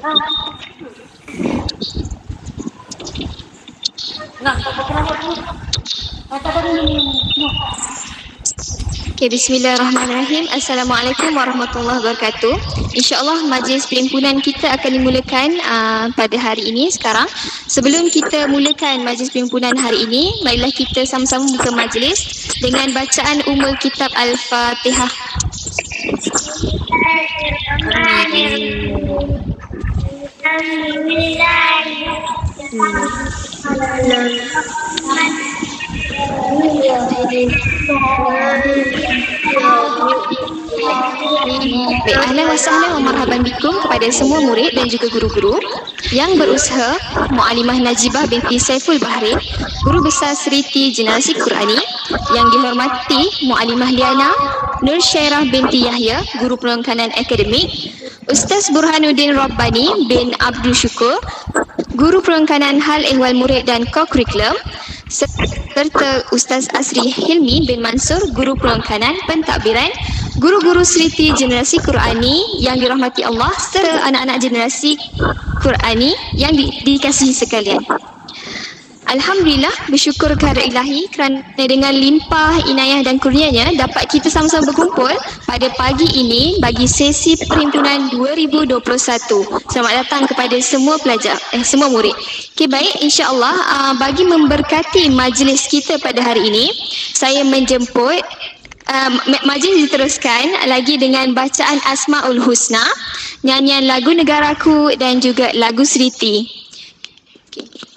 Okay, bismillahirrahmanirrahim. Assalamualaikum warahmatullahi wabarakatuh. InsyaAllah majlis perhimpunan kita akan dimulakan pada hari ini sekarang. Sebelum kita mulakan majlis perhimpunan hari ini, marilah kita sama-sama buka majlis dengan bacaan ummul kitab Al-Fatihah. Baik, ahlan wa sahlan wa marhaban bikum kepada semua murid dan juga guru-guru yang berusaha. Mu'alimah Najibah binti Saiful Bahri, Guru Besar Seriti Generasi Qurani. Yang dihormati Mu'alimah Liana Nur Syairah binti Yahya, Guru Perengkanan Akademik. Ustaz Burhanuddin Rabbani bin Abdul Syukur, Guru Perengkanan Hal Ehwal Murid dan Co-Curriculum, serta Ustaz Asri Hilmi bin Mansur, Guru Perengkanan Pentadbiran, guru-guru Seriti Generasi Qurani yang dirahmati Allah, serta anak-anak generasi Qurani yang dikasihi sekalian. Alhamdulillah, bersyukur kepada Ilahi kerana dengan limpah inayah dan kurnianya dapat kita sama-sama berkumpul pada pagi ini bagi sesi perhimpunan 2021. Selamat datang kepada semua pelajar, semua murid. Okey, baik, insya-Allah bagi memberkati majlis kita pada hari ini, saya menjemput majlis diteruskan lagi dengan bacaan Asmaul Husna, nyanyian lagu Negaraku dan juga lagu Seriti. Okay.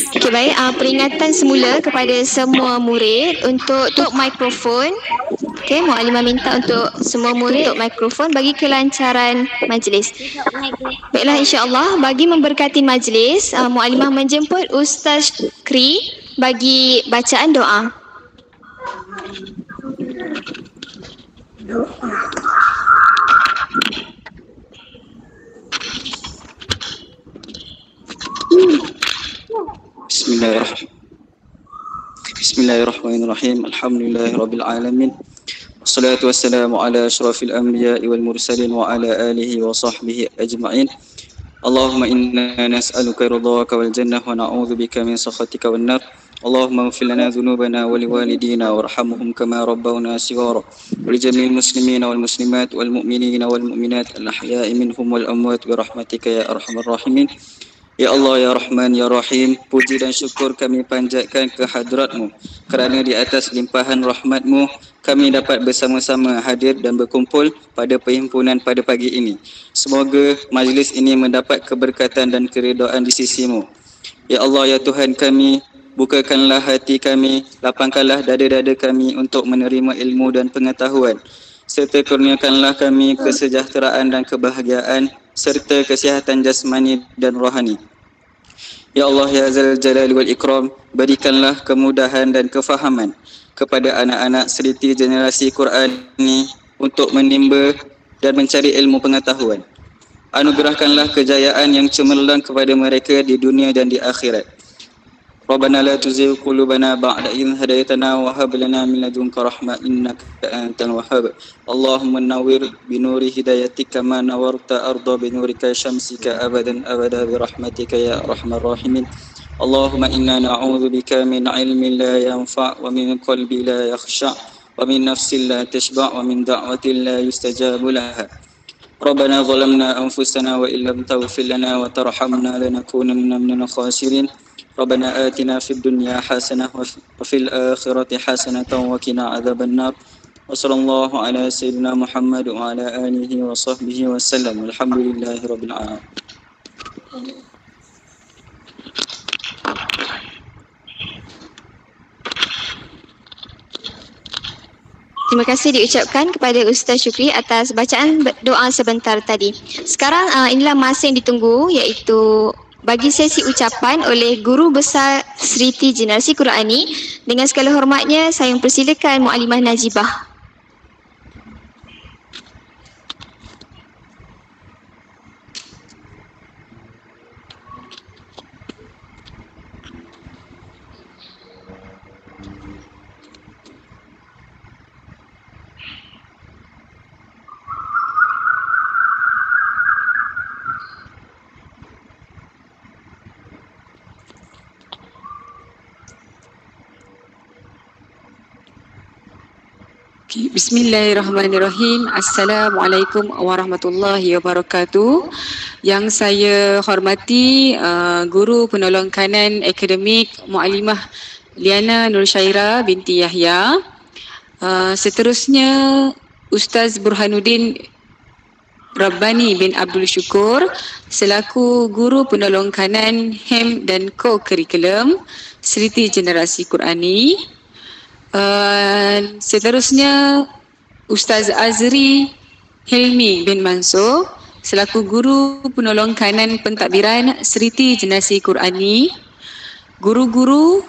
Okey, baik. Peringatan semula kepada semua murid untuk tutup mikrofon. Okey, Muallimah minta untuk semua murid tutup mikrofon bagi kelancaran majlis. Baiklah, insya-Allah bagi memberkati majlis, Muallimah menjemput Ustaz Syukri bagi bacaan doa. Bismillahirrahmanirrahim. Alhamdulillahirabbil alamin. Wassalatu wassalamu ala asyrafil anbiya'i wal mursalin wa ala alihi wa sahbihi ajma'in. Allahumma inna nas'aluka ridhaka wal jannah wa na'udzubika min sakhatika wan nar. Allahumma ighfir lana dhunubana wa liwalidina warhamhum kama rabbawna shighara. Wa li jami'il muslimina wal muslimat wal mu'minina wal mu'minat al ahya'i minhum wal amwat bi rahmatika ya arhamar rahimin. Ya Allah, Ya Rahman, Ya Rahim, puji dan syukur kami panjatkan ke hadrat-Mu kerana di atas limpahan rahmat-Mu kami dapat bersama-sama hadir dan berkumpul pada perhimpunan pada pagi ini. Semoga majlis ini mendapat keberkatan dan keridaan di sisi-Mu. Ya Allah, Ya Tuhan kami, bukakanlah hati kami, lapangkanlah dada-dada kami untuk menerima ilmu dan pengetahuan, serta kurniakanlah kami kesejahteraan dan kebahagiaan serta kesihatan jasmani dan rohani. Ya Allah, Ya Zal Jalali wal Ikram, berikanlah kemudahan dan kefahaman kepada anak-anak seliti generasi Quran ini untuk menimba dan mencari ilmu pengetahuan. Anugerahkanlah kejayaan yang cemerlang kepada mereka di dunia dan di akhirat. Rabbana la tuzigh qulubana ba'da idh hadaytana wa hab lana min ladunka rahmah innaka antal wahhab. Allahumma nawwir bi nuri hidayatika ma nawarta arda bi nurika syamsika abadan abada bi rahmatika ya arhamar rahimin. Allahumma inna na'udzu bika min ilmin la yanfa' wa min qalbin la yakhsha' wa min nafsin la tashba' wa min da'watin la yustajabu laha. Rabbana zalamna anfusana wa illam taghfir lana wa tarhamna lanakunanna minal khasirin. ربنا آتنا في الدنيا حسنة وفي الآخرة حسنة وقنا عذاب النار وصلى الله على سيدنا محمد وعلى آله وصحبه وسلم الحمد لله رب العالمين. Terima kasih diucapkan kepada Ustaz Syukri atas bacaan doa sebentar tadi. Sekarang inilah masa yang ditunggu, iaitu bagi sesi ucapan oleh Guru Besar Seriti Generasi Qurani. Dengan segala hormatnya, saya mempersilakan Muallimah Najibah. Bismillahirrahmanirrahim. Assalamualaikum warahmatullahi wabarakatuh. Yang saya hormati Guru Penolong Kanan Akademik Muallimah Liana Nur Syairah binti Yahya. Seterusnya Ustaz Burhanuddin Rabbani bin Abdul Syukur selaku Guru Penolong Kanan HEM dan Co-Curriculum Seriti Generasi Qurani. Seterusnya Ustaz Azri Hilmi bin Mansur selaku Guru Penolong Kanan Pentadbiran Seriti Generasi Qurani. Guru-guru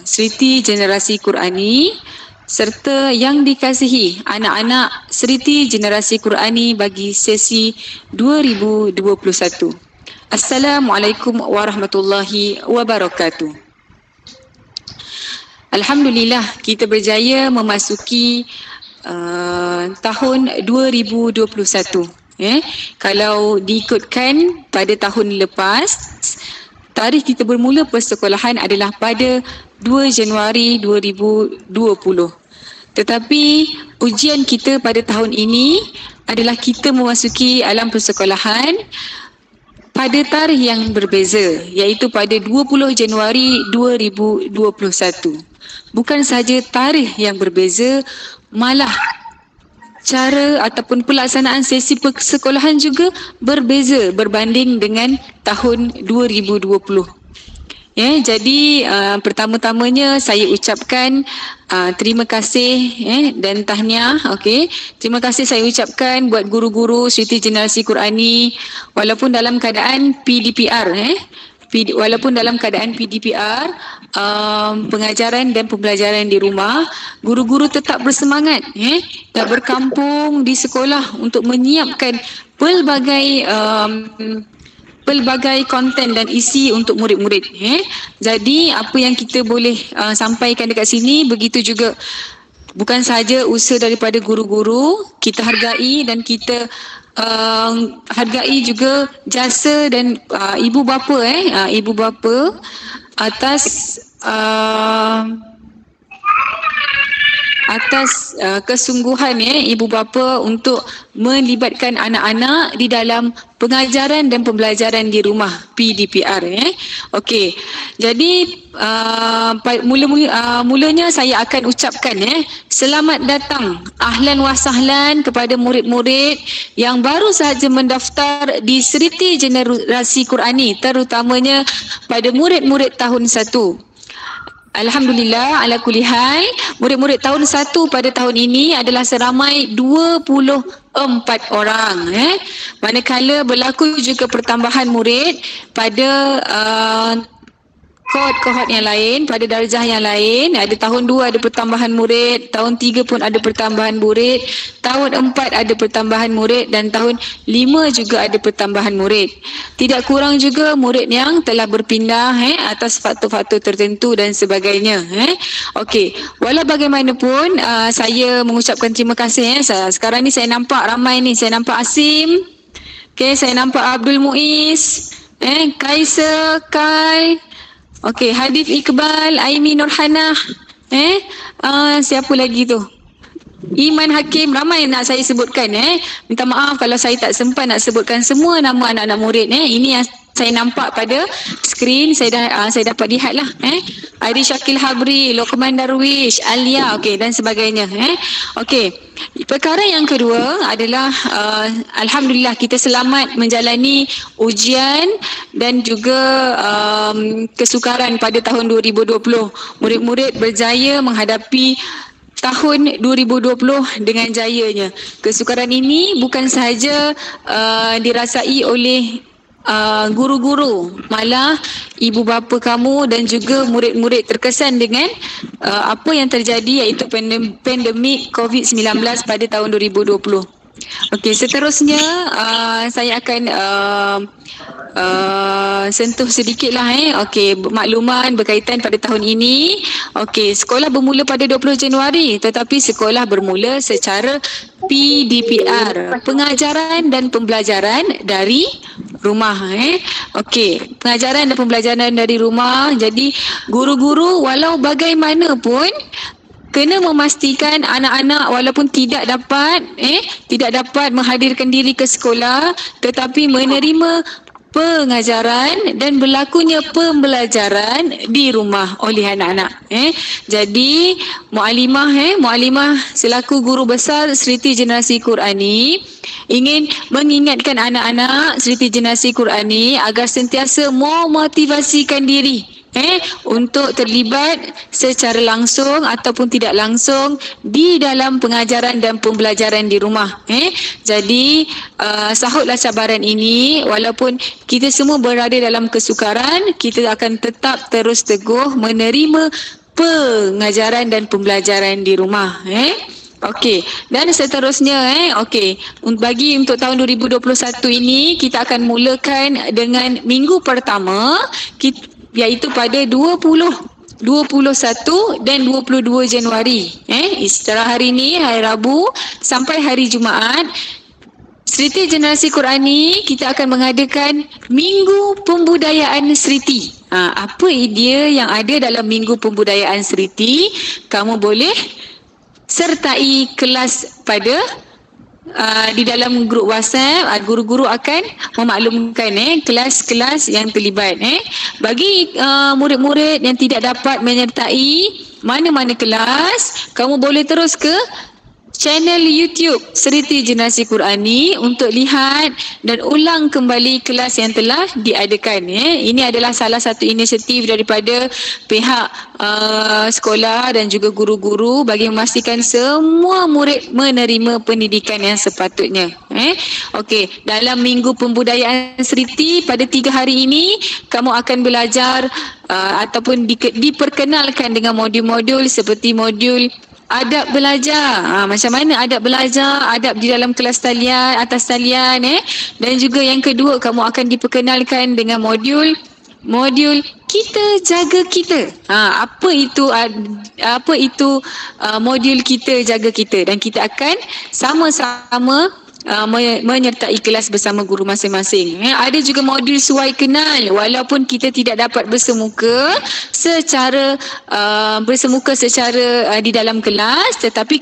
Seriti Generasi Qurani serta yang dikasihi anak-anak Seriti Generasi Qurani bagi sesi 2021. Assalamualaikum warahmatullahi wabarakatuh. Alhamdulillah, kita berjaya memasuki tahun 2021. Kalau diikutkan pada tahun lepas, tarikh kita bermula persekolahan adalah pada 2 Januari 2020. Tetapi ujian kita pada tahun ini adalah kita memasuki alam persekolahan pada tarikh yang berbeza, iaitu pada 20 Januari 2021. Bukan sahaja tarikh yang berbeza, malah cara ataupun pelaksanaan sesi persekolahan juga berbeza berbanding dengan tahun 2020. Jadi pertama-tamanya saya ucapkan terima kasih dan tahniah. Terima kasih saya ucapkan buat guru-guru Sriti Generasi Qurani walaupun dalam keadaan PDPR pengajaran dan pembelajaran di rumah, guru-guru tetap bersemangat dan berkampung di sekolah untuk menyiapkan pelbagai konten dan isi untuk murid-murid. Jadi apa yang kita boleh sampaikan dekat sini, begitu juga bukan sahaja usaha daripada guru-guru, kita hargai dan kita hargai juga jasa dan ibu bapa atas kesungguhan ibu bapa untuk melibatkan anak-anak di dalam pengajaran dan pembelajaran di rumah PDPR. Jadi mulanya saya akan ucapkan selamat datang, ahlan wa sahlan kepada murid-murid yang baru sahaja mendaftar di Sriti Generasi Qurani, terutamanya pada murid-murid tahun 1. Alhamdulillah ala kulli hal, murid-murid tahun 1 pada tahun ini adalah seramai 24 orang. Manakala berlaku juga pertambahan murid pada kohort yang lain, pada darjah yang lain. Ada tahun 2 ada pertambahan murid, tahun 3 pun ada pertambahan murid, tahun 4 ada pertambahan murid dan tahun 5 juga ada pertambahan murid. Tidak kurang juga murid yang telah berpindah atas faktor-faktor tertentu dan sebagainya. Walau bagaimanapun saya mengucapkan terima kasih. Sekarang ni saya nampak ramai ni. Saya nampak Asim. Saya nampak Abdul Muiz, Kaisa, Kai, Hadif Iqbal, Aimi Nurhana, siapa lagi tu? Iman Hakim, ramai nak saya sebutkan. Minta maaf kalau saya tak sempat nak sebutkan semua nama anak-anak murid. Ini yang saya nampak pada skrin, saya dapat lihat lah. Aidi Syakil Habri, Lokman Darwish, Alia, dan sebagainya. Perkara yang kedua adalah alhamdulillah kita selamat menjalani ujian dan juga kesukaran pada tahun 2020. Murid-murid berjaya menghadapi tahun 2020 dengan jayanya. Kesukaran ini bukan sahaja dirasai oleh guru-guru, malah ibu bapa kamu dan juga murid-murid terkesan dengan apa yang terjadi, iaitu pandemik COVID-19 pada tahun 2020. Seterusnya saya akan sentuh sedikitlah makluman berkaitan pada tahun ini. Sekolah bermula pada 20 Januari tetapi sekolah bermula secara PDPR, pengajaran dan pembelajaran dari rumah. Pengajaran dan pembelajaran dari rumah. Jadi guru-guru walau bagaimanapun kena memastikan anak-anak walaupun tidak dapat menghadirkan diri ke sekolah tetapi menerima pengajaran dan berlakunya pembelajaran di rumah oleh anak-anak. Jadi muallimah selaku guru besar Sriti Generasi Qurani ingin mengingatkan anak-anak Sriti Generasi Qurani agar sentiasa memotivasikan diri untuk terlibat secara langsung ataupun tidak langsung di dalam pengajaran dan pembelajaran di rumah. Jadi sahutlah cabaran ini, walaupun kita semua berada dalam kesukaran, kita akan tetap terus teguh menerima pengajaran dan pembelajaran di rumah. Dan seterusnya bagi untuk tahun 2021 ini kita akan mulakan dengan minggu pertama iaitu pada 20, 21 dan 22 Januari. Setelah hari ini, hari Rabu sampai hari Jumaat, Seriti Generasi Qurani, kita akan mengadakan Minggu Pembudayaan Seriti. Apa idea yang ada dalam Minggu Pembudayaan Seriti? Kamu boleh sertai kelas pada di dalam grup WhatsApp. Guru-guru akan memaklumkan kelas-kelas yang terlibat. Bagi murid-murid yang tidak dapat menyertai mana-mana kelas, kamu boleh terus ke channel YouTube Seriti Generasi Qurani untuk lihat dan ulang kembali kelas yang telah diadakan. Ini adalah salah satu inisiatif daripada pihak sekolah dan juga guru-guru bagi memastikan semua murid menerima pendidikan yang sepatutnya. Okey, dalam Minggu Pembudayaan Seriti pada 3 hari ini kamu akan belajar ataupun diperkenalkan dengan modul-modul seperti modul adab belajar. Macam mana adab belajar, adab di dalam kelas talian, atas talian. Dan juga yang kedua, kamu akan diperkenalkan dengan modul kita jaga kita. Apa itu modul kita jaga kita, dan kita akan sama-sama menyertai kelas bersama guru masing-masing. Ada juga modul suai kenal, walaupun kita tidak dapat bersemuka secara di dalam kelas, tetapi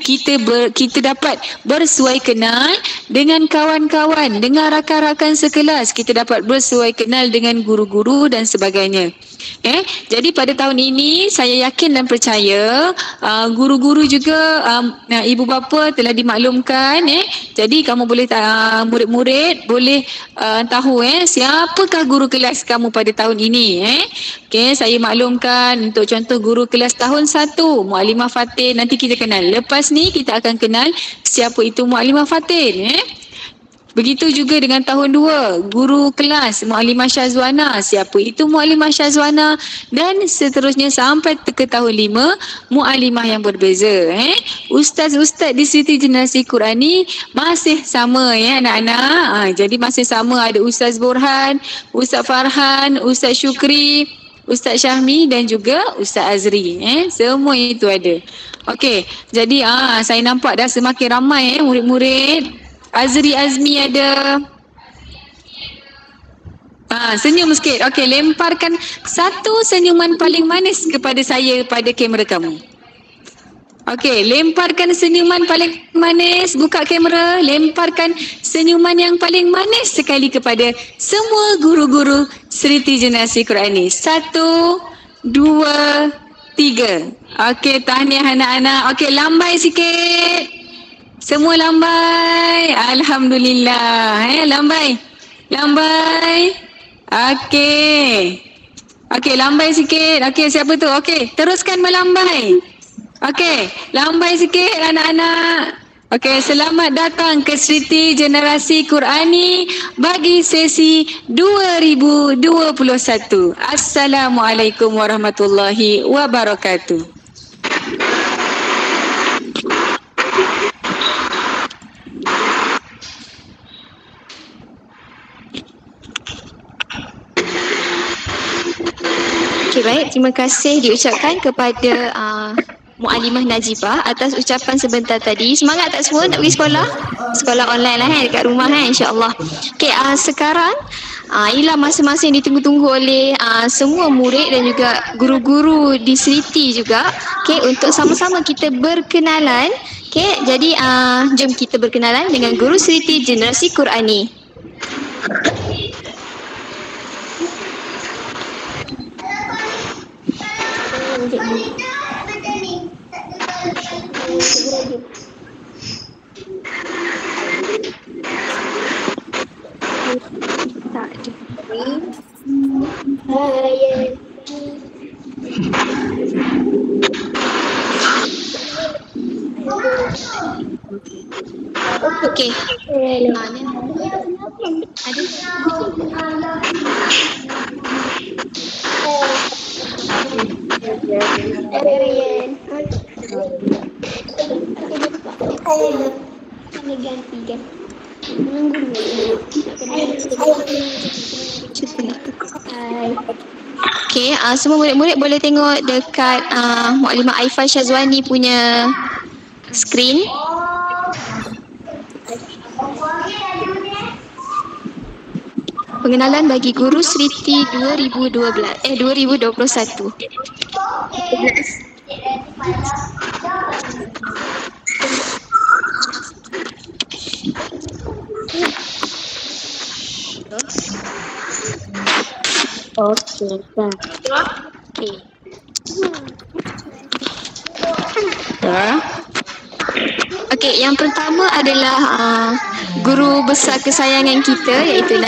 kita dapat bersuai kenal dengan kawan-kawan, dengan rakan-rakan sekelas. Kita dapat bersuai kenal dengan guru-guru dan sebagainya. Jadi pada tahun ini saya yakin dan percaya guru-guru juga ibu bapa telah dimaklumkan. Jadi kamu boleh murid-murid boleh tahu siapakah guru kelas kamu pada tahun ini. Okey, saya maklumkan untuk contoh guru kelas tahun 1 Muallimah Fatin, nanti kita kenal. Lepas ni kita akan kenal siapa itu Muallimah Fatin. Begitu juga dengan tahun 2, guru kelas Muallimah Syazwana, siapa itu Muallimah Syazwana, dan seterusnya sampai ke tahun 5, muallimah yang berbeza. Ustaz-ustaz di Seriti Generasi Qurani masih sama anak-anak. Jadi masih sama, ada Ustaz Burhan, Ustaz Farhan, Ustaz Syukri, Ustaz Syahmi dan juga Ustaz Azri. Semua itu ada. Okey, jadi saya nampak dah semakin ramai murid-murid. Azri Azmi ada. Senyum sikit. Okey, lemparkan satu senyuman paling manis kepada saya pada kamera kamu. Okey, lemparkan senyuman paling manis. Buka kamera, lemparkan senyuman yang paling manis sekali kepada semua guru-guru Seriti Generasi Qurani. 1, 2, 3. Okey, tahniah anak-anak. Okey, lambai sikit. Semua lambai. Alhamdulillah. Lambai. Okey. Okey, lambai sikit. Okey, siapa tu? Okey, teruskan melambai. Okey, lambai sikit anak-anak. Okey, selamat datang ke Seriti Generasi Qurani bagi sesi 2021. Assalamualaikum warahmatullahi wabarakatuh. Baik, terima kasih diucapkan kepada Muallimah Najibah atas ucapan sebentar tadi. Semangat tak semua nak pergi sekolah? Sekolah online lah dekat rumah insya-Allah. Okey, sekarang inilah masa-masa yang ditunggu-tunggu oleh semua murid dan juga guru-guru di Seriti juga. Okey, untuk sama-sama kita berkenalan. Okey, jadi jom kita berkenalan dengan guru Seriti Generasi Qurani. Okey. Okey, semua murid-murid boleh tengok dekat Muallimah Aifah Syazwani punya skrin. pengenalan bagi Guru Sriti 2021. Okey, yang pertama adalah guru besar kesayangan kita iaitu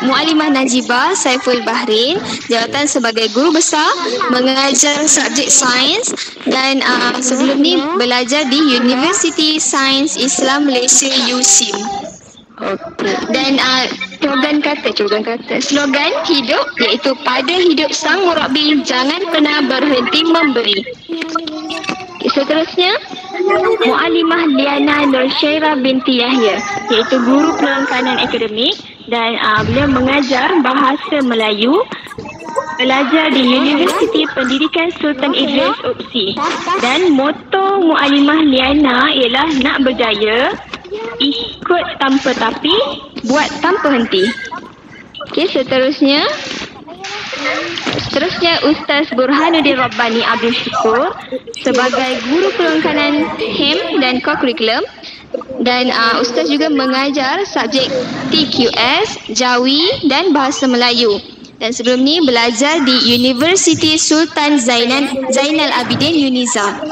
Mu'alimah Najibah Saiful Bahrin, jawatan sebagai guru besar mengajar subjek sains dan sebelum ni belajar di University Sains Islam Malaysia USIM. Okey. Dan slogan hidup iaitu pada hidup sang murabbi jangan pernah berhenti memberi. Seterusnya Mu'alimah Liana Nursyairah binti Yahya iaitu guru penerangan akademik dan beliau mengajar bahasa Melayu, belajar di Universiti Pendidikan Sultan Idris UPSI dan moto Mu'alimah Liana ialah nak berjaya, ikut tanpa tapi, buat tanpa henti. Okey, seterusnya Ustaz Burhanuddin Rabbani Abdul Syukur sebagai guru perlengkapan HEM dan co-curriculum dan Ustaz juga mengajar subjek TQS, Jawi dan Bahasa Melayu. Dan sebelum ni belajar di Universiti Sultan Zainal Abidin Uniza.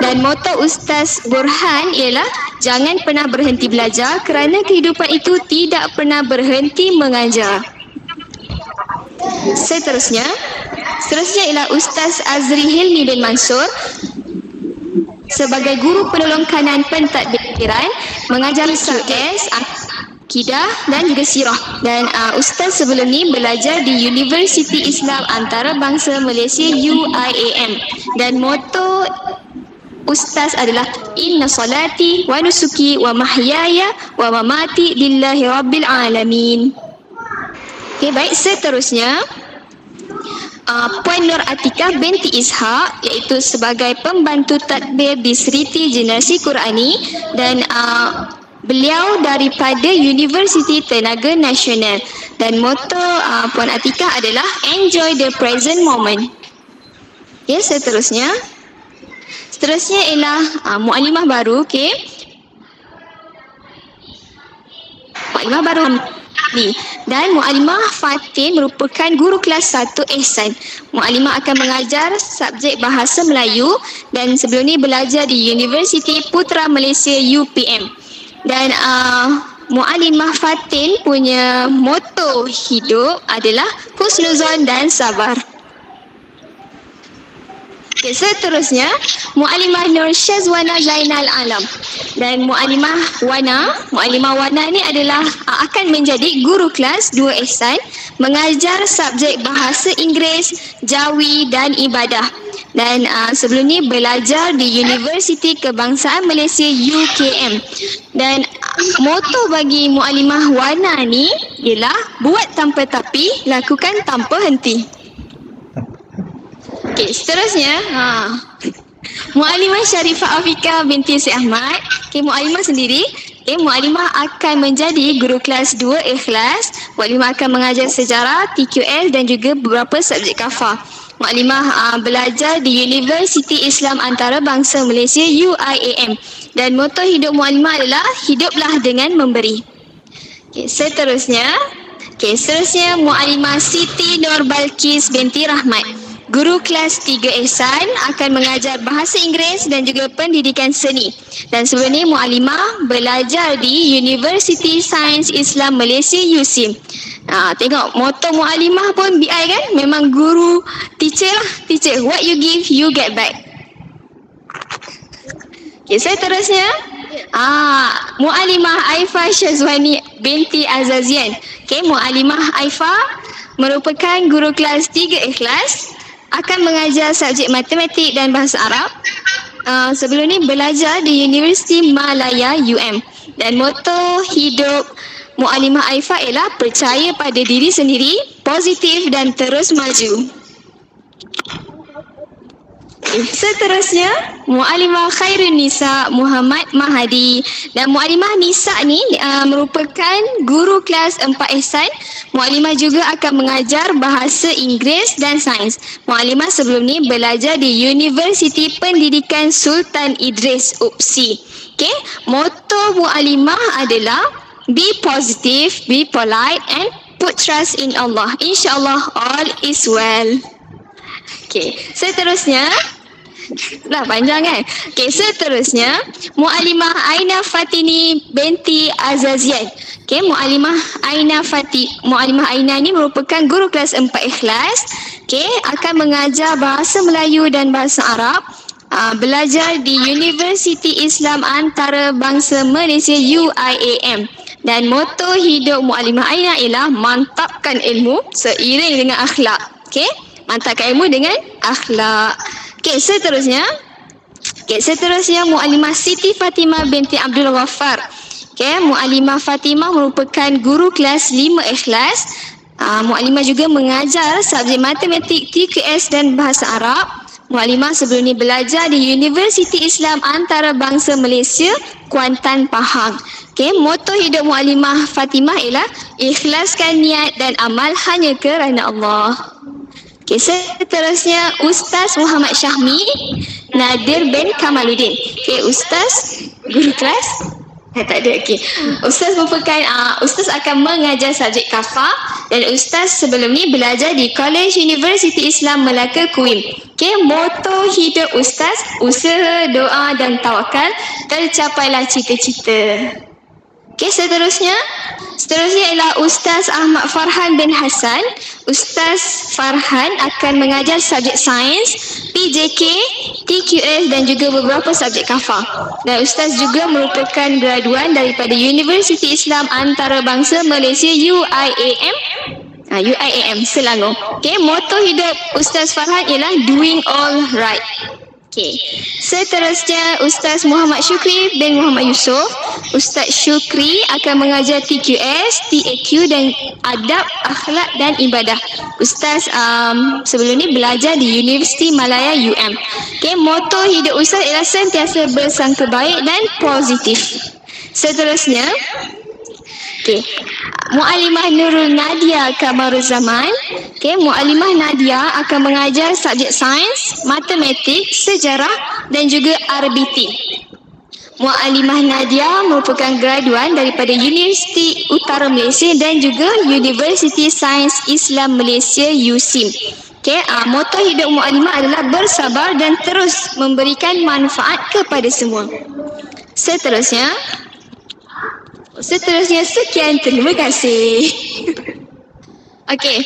Dan moto Ustaz Burhan ialah jangan pernah berhenti belajar kerana kehidupan itu tidak pernah berhenti mengajar. Seterusnya ialah Ustaz Azri Hilmi bin Mansur sebagai guru penolong kanan pentadbiran mengajar subjek akidah dan juga sirah. Dan Ustaz sebelum ni belajar di Universiti Islam Antarabangsa Malaysia UIAM dan moto Ustaz adalah inna salati wa nusuki wa mahyaya wa mamati lillahi rabbil alamin. Okey, baik, seterusnya Puan Nur Atikah binti Ishaq iaitu sebagai pembantu tadbir di Sriti Generasi Qurani dan beliau daripada Universiti Tenaga Nasional dan moto Puan Atikah adalah enjoy the present moment. Okey, seterusnya ialah mu'alimah baru. Okey, mu'alimah baru dan Mu'alimah Fatin merupakan guru kelas 1 Ihsan. Mu'alimah akan mengajar subjek Bahasa Melayu dan sebelum ni belajar di Universiti Putra Malaysia UPM. Dan Mu'alimah Fatin punya moto hidup adalah husnuzon dan sabar. Okay, seterusnya Mu'alimah Nur Syazwana Zainal Alam dan Mu'alimah Wana ni adalah akan menjadi guru kelas 2 Ihsan mengajar subjek Bahasa Inggeris, Jawi dan Ibadah. Dan sebelum ni belajar di Universiti Kebangsaan Malaysia UKM. Dan moto bagi Mu'alimah Wana ni ialah buat tanpa tapi, lakukan tanpa henti. Okey, seterusnya Mu'alimah Sharifah Afika binti Syed Ahmad. Okey, Mu'alimah sendiri, Mu'alimah akan menjadi guru kelas 2 Ikhlas. Mu'alimah akan mengajar sejarah, TQL dan juga beberapa subjek kafah. Mu'alimah belajar di Universiti Islam Antarabangsa Malaysia UIAM dan moto hidup Mu'alimah adalah hiduplah dengan memberi. Okey, seterusnya Mu'alimah Siti Nur Balkis binti Rahmat. Guru kelas 3 Ihsan akan mengajar Bahasa Inggeris dan juga Pendidikan Seni. Dan sebelum ni Mu'alimah belajar di Universiti Sains Islam Malaysia USIM. Tengok moto Mu'alimah pun BI kan? Memang guru, teacher lah. Teacher, what you give, you get back. Okay, seterusnya Mu'alimah Aifah Syazwani binti Azazian. Okay, Mu'alimah Aifah merupakan guru kelas 3 Ikhlas, akan mengajar subjek matematik dan bahasa Arab. Sebelum ni belajar di Universiti Malaya UM. Dan moto hidup Mu'alimah Aifah ialah percaya pada diri sendiri, positif dan terus maju. Seterusnya, Mu'alimah Khairun Nisa Muhammad Mahadi. Dan Mu'alimah Nisa ni merupakan guru kelas 4 Ihsan. Mu'alimah juga akan mengajar bahasa Inggeris dan sains. Mu'alimah sebelum ni belajar di Universiti Pendidikan Sultan Idris UPSI. Okay, motto Mu'alimah adalah be positive, be polite and put trust in Allah. InsyaAllah all is well. Okay, seterusnya dah panjang kan? Okay, seterusnya Mu'alimah Aina Fatini binti Azazian. Okay, Mu'alimah Aina ni merupakan guru kelas 4 Ikhlas. Okay, akan mengajar bahasa Melayu dan bahasa Arab. Belajar di Universiti Islam Antarabangsa Malaysia UIAM. Dan motto hidup Mu'alimah Aina ialah mantapkan ilmu seiring dengan akhlak. Okay, mantapkan ilmu dengan akhlak. Okay, seterusnya Mu'alimah Siti Fatimah binti Abdul Ghaffar. Okay, Mu'alimah Fatimah merupakan guru kelas 5 Ikhlas. Mu'alimah juga mengajar subjek matematik, TQS dan bahasa Arab. Mu'alimah sebelum ni belajar di Universiti Islam Antarabangsa Malaysia, Kuantan, Pahang. Okay, motto hidup Mu'alimah Fatimah ialah ikhlaskan niat dan amal hanya kerana Allah. Okay, seterusnya Ustaz Muhammad Syahmi Nadir bin Kamaluddin. Okay, Ustaz guru kelas tak ada. Okay, Ustaz merupakan Ustaz akan mengajar subjek kafa dan Ustaz sebelum ni belajar di College Universiti Islam Melaka Kuim. Okay, motto hidup Ustaz usaha, doa dan tawakal tercapailah cita-cita. Okay, seterusnya ialah Ustaz Ahmad Farhan bin Hassan. Ustaz Farhan akan mengajar subjek sains, PJK, TQS dan juga beberapa subjek kafa. Dan Ustaz juga merupakan graduan daripada Universiti Islam Antarabangsa Malaysia UIAM Selangor. Okay, motto hidup Ustaz Farhan ialah doing all right. Okay, seterusnya Ustaz Muhammad Syukri bin Muhammad Yusof. Ustaz Syukri akan mengajar TQS, TAQ dan adab, akhlak dan ibadah. Ustaz sebelum ni belajar di Universiti Malaya UM. Okay, motto hidup Ustaz ialah sentiasa bersangka baik dan positif. Seterusnya, okay, Mu'alimah Nurul Nadia Kamaruzaman. Okay, Mu'alimah Nadia akan mengajar subjek sains, matematik, sejarah dan juga RBT. Mu'alimah Nadia merupakan graduan daripada Universiti Utara Malaysia dan juga Universiti Sains Islam Malaysia USIM. Okay, motto hidup Mu'alimah adalah bersabar dan terus memberikan manfaat kepada semua. Seterusnya sekian, terima kasih. Okey,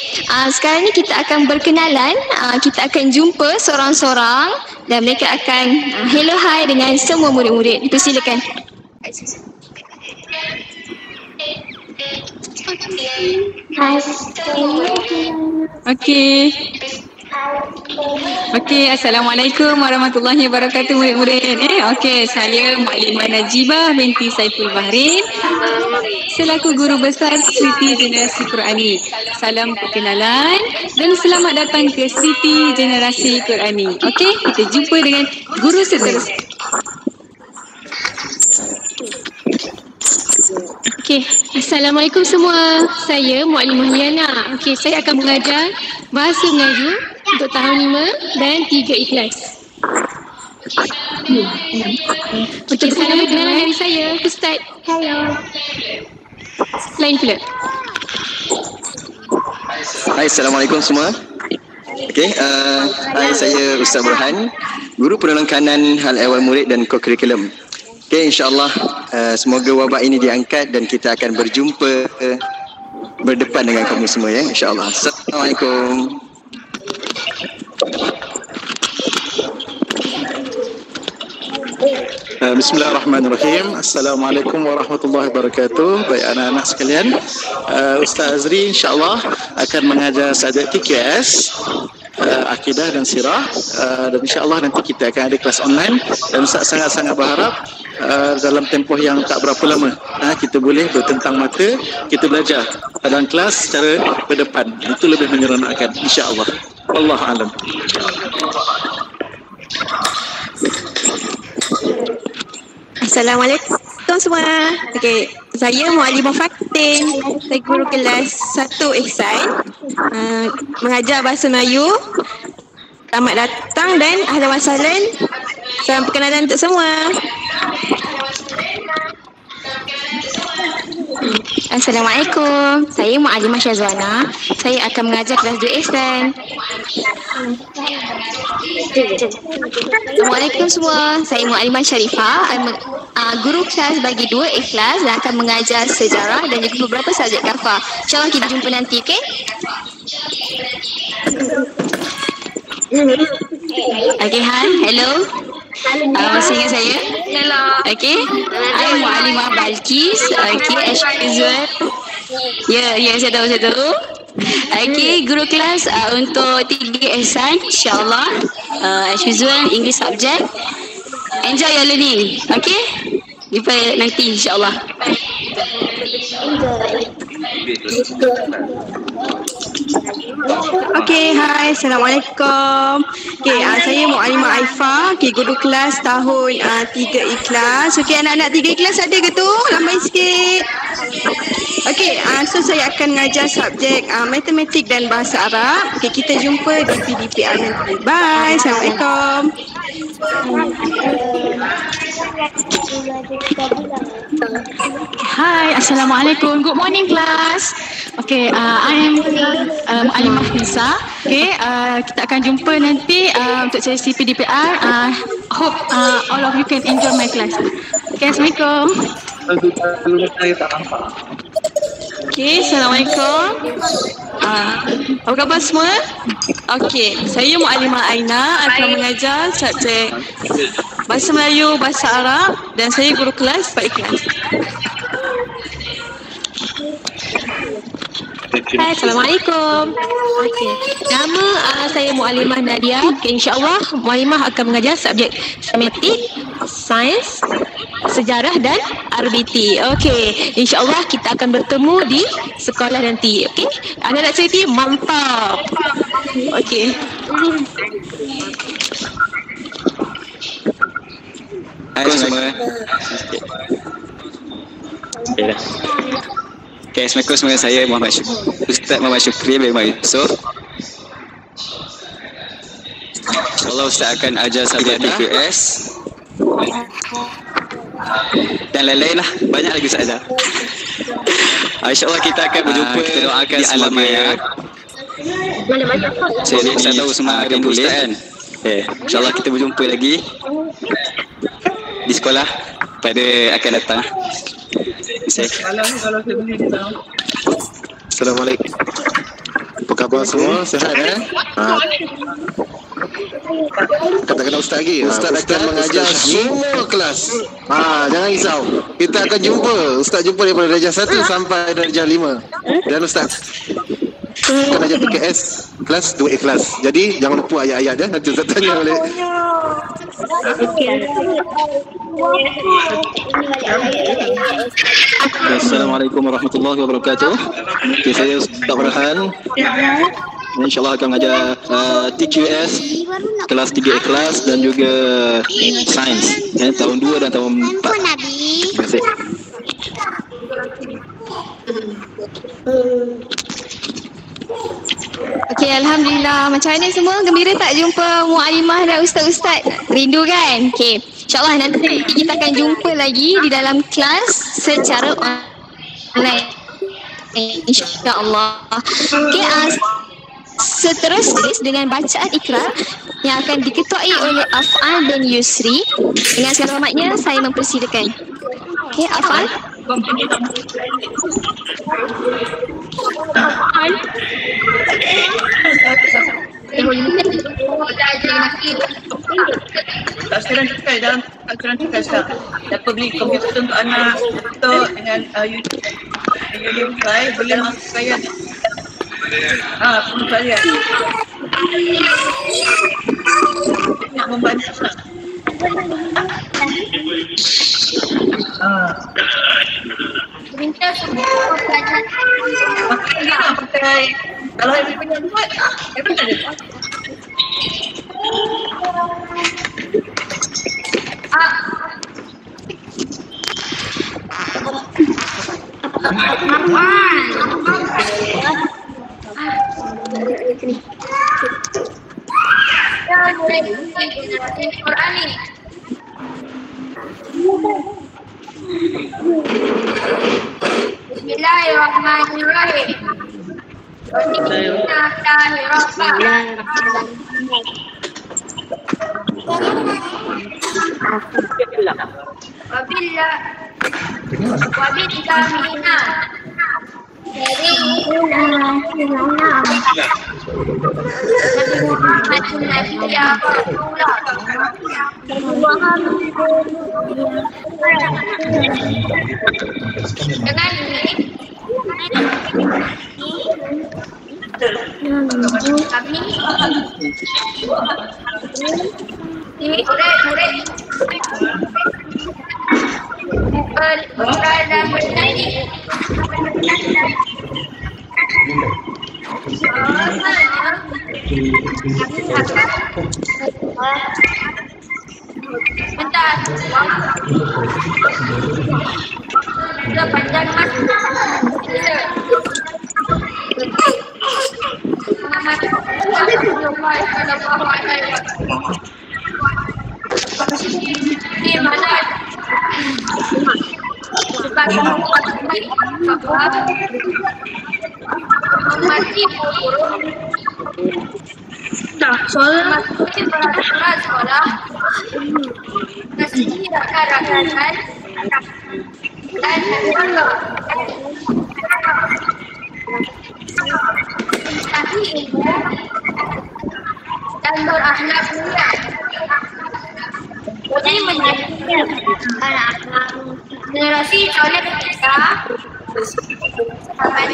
sekarang ni kita akan berkenalan, kita akan jumpa seorang-seorang dan mereka akan hello hi dengan semua murid-murid. Dipersilakan. Okey, Assalamualaikum warahmatullahi wabarakatuh murid-murid. Okey, saya Mu'alimah Najibah binti Saiful Bahrin selaku guru besar Sriti Generasi Qurani. Salam perkenalan dan selamat datang ke Sriti Generasi Qurani. Okey, kita jumpa dengan guru seterusnya. Okey, Assalamualaikum semua. Saya Mu'alimah Liana. Okey, saya akan mengajar bahasa Melayu untuk tahun 5 dan 3 Ikhlas. Okey, salam perkenalan dari saya, Ustaz. Hello. Lain pula. Hai, Assalamualaikum semua. Okey, saya Ustaz Burhan, guru penolong kanan hal ehwal murid dan co-curriculum. Okey, insyaAllah semoga wabak ini diangkat dan kita akan berjumpa berdepan dengan kamu semua ya, insyaAllah. Assalamualaikum. Bismillahirrahmanirrahim. Assalamualaikum warahmatullahi wabarakatuh. Baik anak-anak sekalian, Ustaz Azri insyaAllah akan mengajar subjek TQS, akidah dan sirah, dan insyaAllah nanti kita akan ada kelas online dan Ustaz sangat-sangat berharap dalam tempoh yang tak berapa lama kita boleh bertentang mata, kita belajar dalam kelas secara berdepan. Itu lebih menyeronokkan insyaAllah. Wallahualam. Assalamualaikum semua. Okey, saya Muallimah Fatin. Saya guru kelas 1 Ihsan. Mengajar bahasa Melayu. Selamat datang dan ahlan wa sahlan. Salam perkenalan untuk semua. Assalamualaikum. Saya Muallimah Syazwana. Saya akan mengajar kelas 2 Ihsan. Assalamualaikum semua. Saya Muallimah Sharifah, guru kelas bagi 2 ikhlas dan akan mengajar sejarah dan juga beberapa subjek kafah. InsyaAllah kita jumpa nanti, okey? Okay, hi, hello. Masih ingat saya? Hello. Okay, I'm Muallimah Balkis. Okay, as usual. Ya, saya tahu. Okay, guru kelas untuk 3 ihsan, insyaAllah. As usual, English subject. Enjoy your learning, okay? Jumpa nanti, insyaAllah. Okay, hai, Assalamualaikum. Okay, saya Muallimah Aifah, guru kelas tahun 3 ikhlas. Okay, anak-anak 3 ikhlas ada ke tu? Lambai sikit. Okay, so saya akan mengajar subjek matematik dan bahasa Arab. Okay, kita jumpa di PDPR nanti. Bye, Assalamualaikum. Hi, Assalamualaikum. Good morning, class. Okay, I am Muallimah Nisa. Okay, kita akan jumpa nanti untuk sesi PDPR. Hope all of you can enjoy my class. Okay, Assalamualaikum. Okay, Assalamualaikum. Apa khabar semua? Okay, saya Muallimah Aina akan mengajar subjek Bahasa Melayu, Bahasa Arab dan saya guru kelas 4 ikhlas. Hai, Assalamualaikum. Okay. Nama saya Muallimah Nadia. Okay, InsyaAllah Muallimah akan mengajar subjek matematik, sains, sejarah dan RBT. Okey, insyaAllah kita akan bertemu di sekolah nanti. Okey, anda nak cerita? Mantap. Okey. Hai semua. Okay dah. Okay, Assalamualaikum semua. Saya Ustaz Muhammad Syukri bin Yusuf. InsyaAllah Ustaz akan ajar subjek DQS dan lain-lain lah. Banyak lagi Ustaz ajar. InsyaAllah kita akan berjumpa. Kita doakan di alam maya. Saya tahu semua ada tulis kan. InsyaAllah kita berjumpa lagi di sekolah pada akan datang. Assalamualaikum. Apa khabar semua? Sihat Katakan Ustaz lagi. Ustaz akan mengajar semua kelas. Jangan risau. Kita akan jumpa. Ustaz jumpa daripada darjah 1 sampai darjah 5. Dan Ustaz akan ajar PKS kelas 2 ikhlas. Jadi jangan lupa ayat-ayat dia. Nanti Ustaz tanya balik. Assalamualaikum warahmatullahi wabarakatuh. Saya Ustaz Burhan. InsyaAllah akan mengajar TQS kelas 3 ikhlas dan juga sains tahun 2 dan tahun 4. Terima kasih. Okey, Alhamdulillah. Macam mana semua? Gembira tak jumpa Muallimah dan Ustaz-Ustaz? Rindu kan? Okey, insyaAllah nanti kita akan jumpa lagi di dalam kelas secara online. InsyaAllah. Okey, seterusnya dengan bacaan ikrar yang akan diketuai oleh Af'al dan Yusri. Dengan segala hormatnya saya mempersilakan. Okey, Af'al. Sekarang cakap dalam aturan cakap sekarang dapat beli komputer untuk anak untuk dengan Unify boleh masuk saya saya nak membantu Perintah semua pelajar. pakai kalau yang punya buat apa tak ada Bismillahirrahmanirrahim. Dan berakhlak mulia. Ini menjadi generasi soleh kita sampai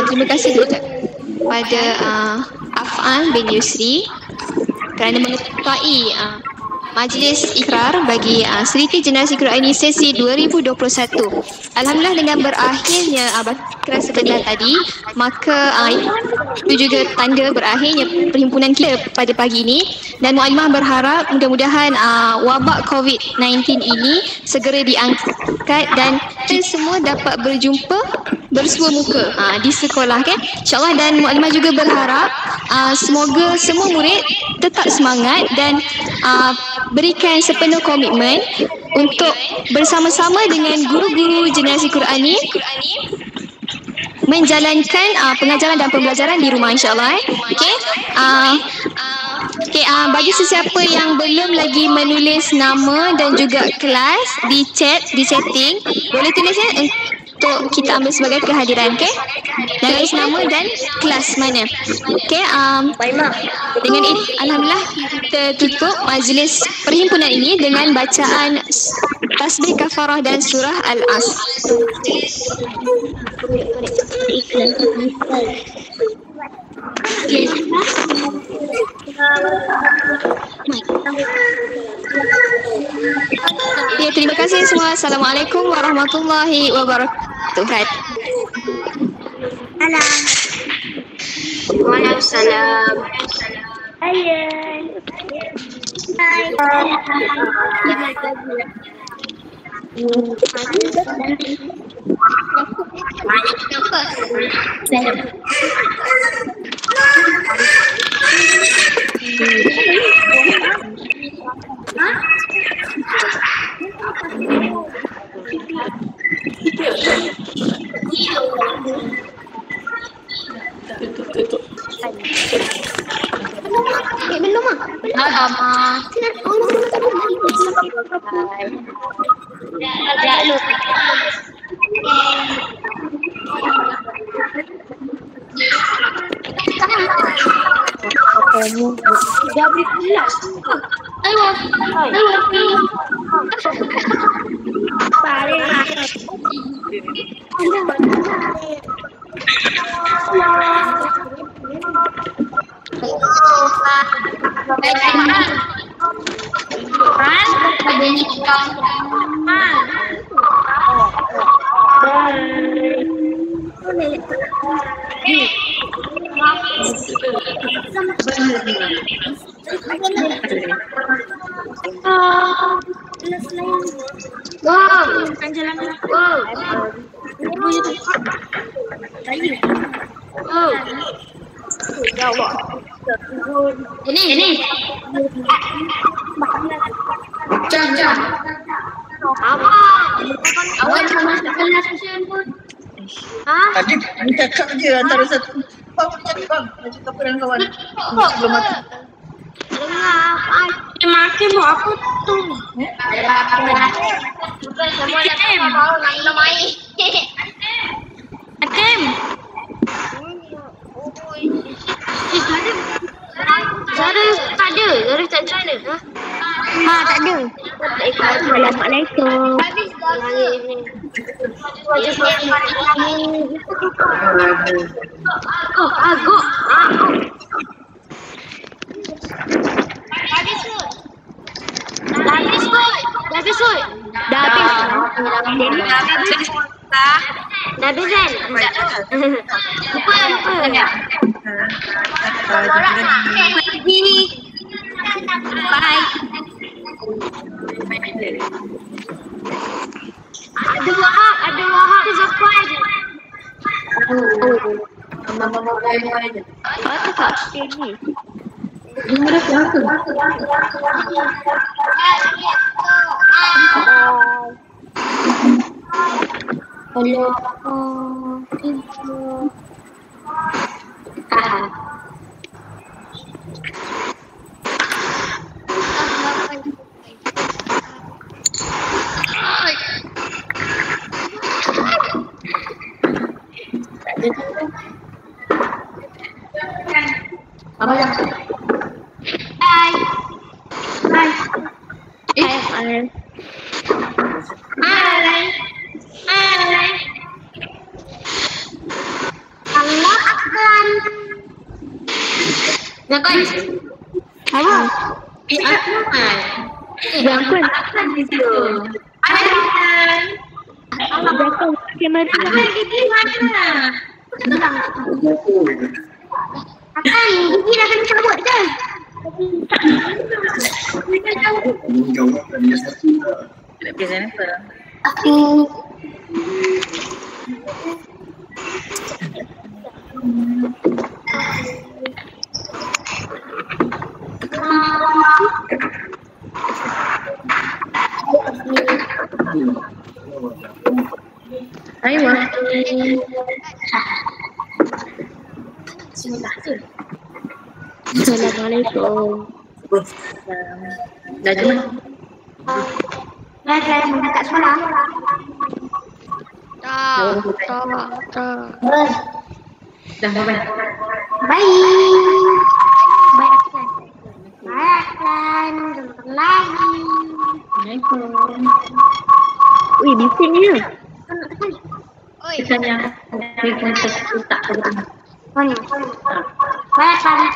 terima kasih kepada Afan bin Yusri kerana mengetuai Majlis Ikrar bagi Seriti Generasi Qurani sesi 2021. Alhamdulillah, dengan berakhirnya bakra sebelah tadi, maka itu juga tanda berakhirnya perhimpunan kita pada pagi ini, dan Mualimah berharap mudah-mudahan wabak COVID-19 ini segera diangkat dan kita semua dapat berjumpa bersua muka di sekolah, kan? InsyaAllah. Dan Mualimah juga berharap semoga semua murid tetap semangat dan berikan sepenuh komitmen untuk bersama-sama dengan guru-guru generasi Qurani menjalankan pengajaran dan pembelajaran di rumah, insyaAllah. Bagi sesiapa yang belum lagi menulis nama dan juga kelas di chatting, boleh tulis untuk kita ambil sebagai kehadiran, dan tulis nama dan kelas mana. Dengan ini, alhamdulillah, kita tutup majlis perhimpunan ini dengan bacaan tasbih kafarah dan surah Al-As. Ya, terima kasih semua. Assalamualaikum warahmatullahi wabarakatuh. Waalaikumsalam. Belum Kamu Dah beri kelas. Ayo. Ini. Jam. Apa? Awak cuma kelas ujian pun. Tadi cakap je antara satu. Bang, cakap dengan kawan. Sebelum mati. Makin buat apa tu? Bukan semua dah tahu nak minum air. Atem. Zara tak ada. Zara tak join ke? Tak ada. Assalamualaikum. Agak. Dah habis kot. Dah habis kan? Lupa. Bye. Ada Wahab Zafar. Apa kat sini? Allah akan. Jangan. Apa? Jangan. Itu. Jangan. Kamera. Akan gigi dah kena cabut ke? Aku Assalamualaikum. Dah jom. Dah mendekat sekolah. Tak. Dah bye. Bye Aklan. Jumpa lagi. Assalamualaikum. Wih, bising ni. Oi. Kita yang tak tahu. Bye Aklan.